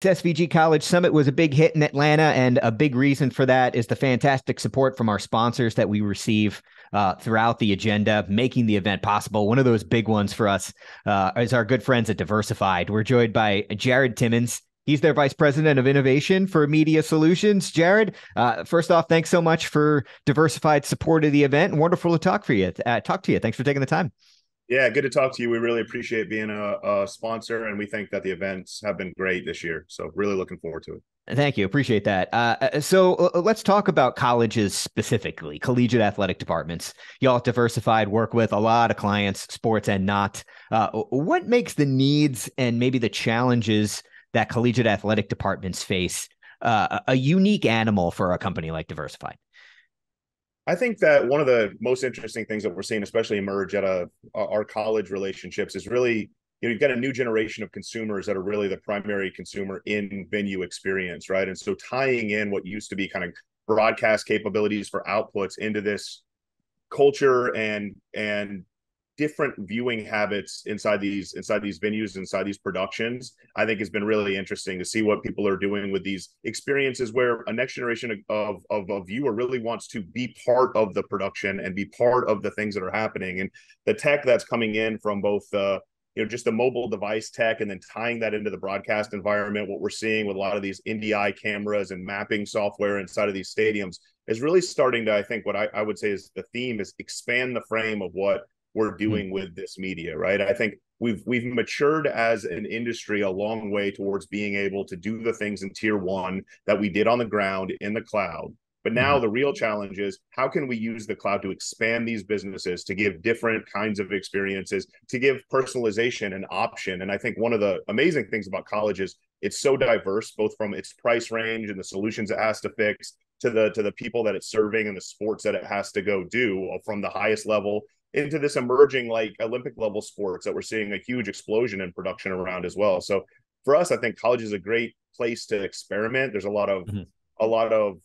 SVG College Summit was a big hit in Atlanta, and a big reason for that is the fantastic support from our sponsors that we receive throughout the agenda, making the event possible. One of those big ones for us is our good friends at Diversified. We're joined by Jared Timmins. He's their Vice President of Innovation for Media Solutions. Jared, first off, thanks so much for Diversified's support of the event. Wonderful to talk to you. Thanks for taking the time. Yeah, good to talk to you. We really appreciate being a sponsor, and we think that the events have been great this year. So really looking forward to it. Thank you. Appreciate that. So let's talk about colleges specifically, collegiate athletic departments. Y'all at Diversified work with a lot of clients, sports and not. What makes the needs and maybe the challenges that collegiate athletic departments face a unique animal for a company like Diversified? I think that one of the most interesting things that we're seeing, especially emerge at our college relationships, is really, you've got a new generation of consumers that are really the primary consumer in venue experience, right? And so tying in what used to be kind of broadcast capabilities for outputs into this culture and different viewing habits inside these venues, inside these productions, I think has been really interesting to see what people are doing with these experiences where a next generation of a viewer really wants to be part of the production and be part of the things that are happening. And the tech that's coming in from both just the mobile device tech and then tying that into the broadcast environment, what we're seeing with a lot of these NDI cameras and mapping software inside of these stadiums is really starting to, I think what I would say is the theme is expand the frame of what we're doing with this media, right? I think we've matured as an industry a long way towards being able to do the things in tier one that we did on the ground in the cloud. But now the real challenge is how can we use the cloud to expand these businesses, to give different kinds of experiences, to give personalization an option. And I think one of the amazing things about college is it's so diverse, both from its price range and the solutions it has to fix to the people that it's serving and the sports that it has to go do, from the highest level into this emerging like Olympic level sports that we're seeing a huge explosion in production around as well. So for us, I think college is a great place to experiment. There's a lot of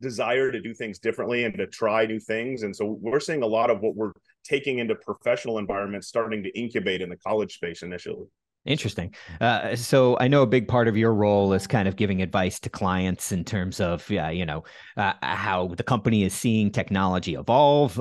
desire to do things differently and to try new things. And so we're seeing a lot of what we're taking into professional environments starting to incubate in the college space initially. Interesting. So I know a big part of your role is kind of giving advice to clients in terms of, how the company is seeing technology evolve.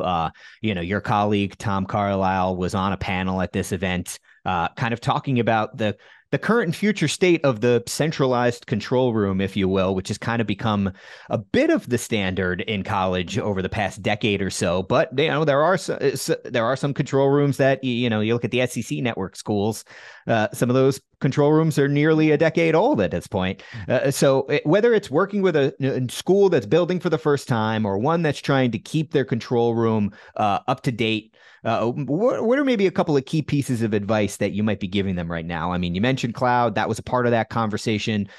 Your colleague, Tom Carlisle, was on a panel at this event, kind of talking about the current and future state of the centralized control room, if you will, which has kind of become a bit of the standard in college over the past decade or so. But there are some control rooms that you look at the SEC network schools. Some of those control rooms are nearly a decade old at this point. So whether it's working with a school that's building for the first time or one that's trying to keep their control room up to date, what are maybe a couple of key pieces of advice that you might be giving them right now? I mean, you mentioned cloud. That was a part of that conversation.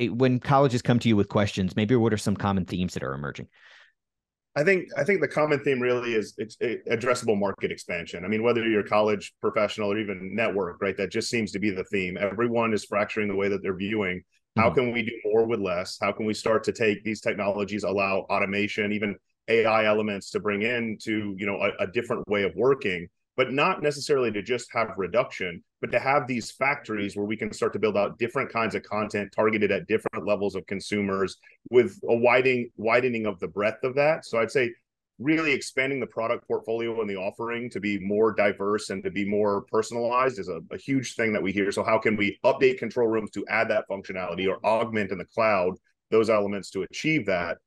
When colleges come to you with questions, maybe what are some common themes that are emerging? I think the common theme really is it's addressable market expansion. I mean, whether you're a college professional or even network, right? That just seems to be the theme. Everyone is fracturing the way that they're viewing. How can we do more with less? How can we start to take these technologies, allow automation, even AI elements to bring into, a different way of working, but not necessarily to just have reduction, but to have these factories where we can start to build out different kinds of content targeted at different levels of consumers with a widening of the breadth of that. So I'd say really expanding the product portfolio and the offering to be more diverse and to be more personalized is a huge thing that we hear. So how can we update control rooms to add that functionality or augment in the cloud those elements to achieve that?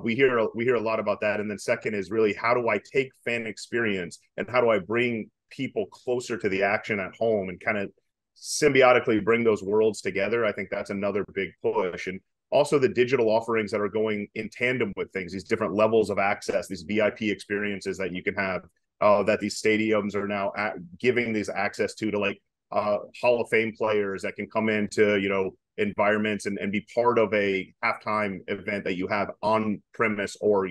We hear a lot about that. And then second is really, how do I take fan experience and how do I bring people closer to the action at home and kind of symbiotically bring those worlds together? I think that's another big push. And also the digital offerings that are going in tandem with things, these different levels of access, these VIP experiences that you can have, that these stadiums are now giving these access to like Hall of Fame players that can come into, environments and be part of a halftime event that you have on premise or,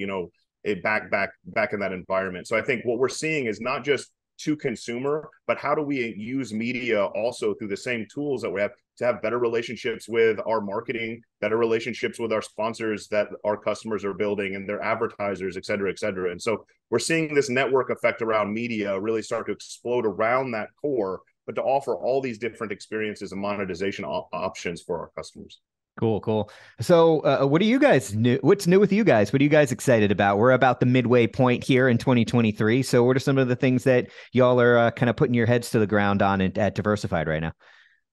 back in that environment. So I think what we're seeing is not just to consumer, but how do we use media also through the same tools that we have to have better relationships with our marketing, better relationships with our sponsors that our customers are building and their advertisers, et cetera, et cetera. And so we're seeing this network effect around media really start to explode around that core but to offer all these different experiences and monetization options for our customers. Cool. So, what are you guys new? What's new with you guys? What are you guys excited about? We're about the midway point here in 2023. So, what are some of the things that y'all are kind of putting your heads to the ground on at Diversified right now?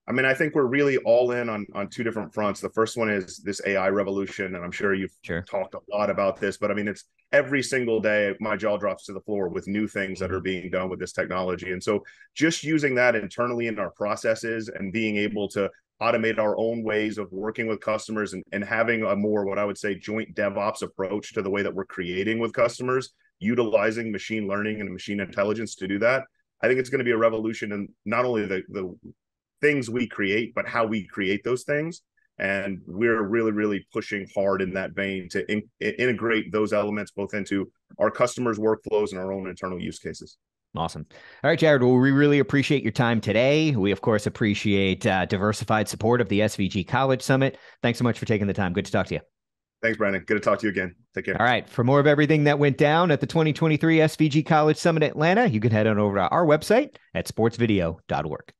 I mean, I think we're really all in on two different fronts. The first one is this AI revolution, and I'm sure you've talked a lot about this, but I mean, it's every single day my jaw drops to the floor with new things that are being done with this technology. And so just using that internally in our processes and being able to automate our own ways of working with customers and having a more, what I would say, joint DevOps approach to the way that we're creating with customers, utilizing machine learning and machine intelligence to do that. I think it's going to be a revolution in not only the things we create, but how we create those things. And we're really, really pushing hard in that vein to integrate those elements both into our customers' workflows and our own internal use cases. Awesome. All right, Jared. Well, we really appreciate your time today. We, of course, appreciate Diversified support of the SVG College Summit. Thanks so much for taking the time. Good to talk to you. Thanks, Brandon. Good to talk to you again. Take care. All right. For more of everything that went down at the 2023 SVG College Summit Atlanta, you can head on over to our website at sportsvideo.org.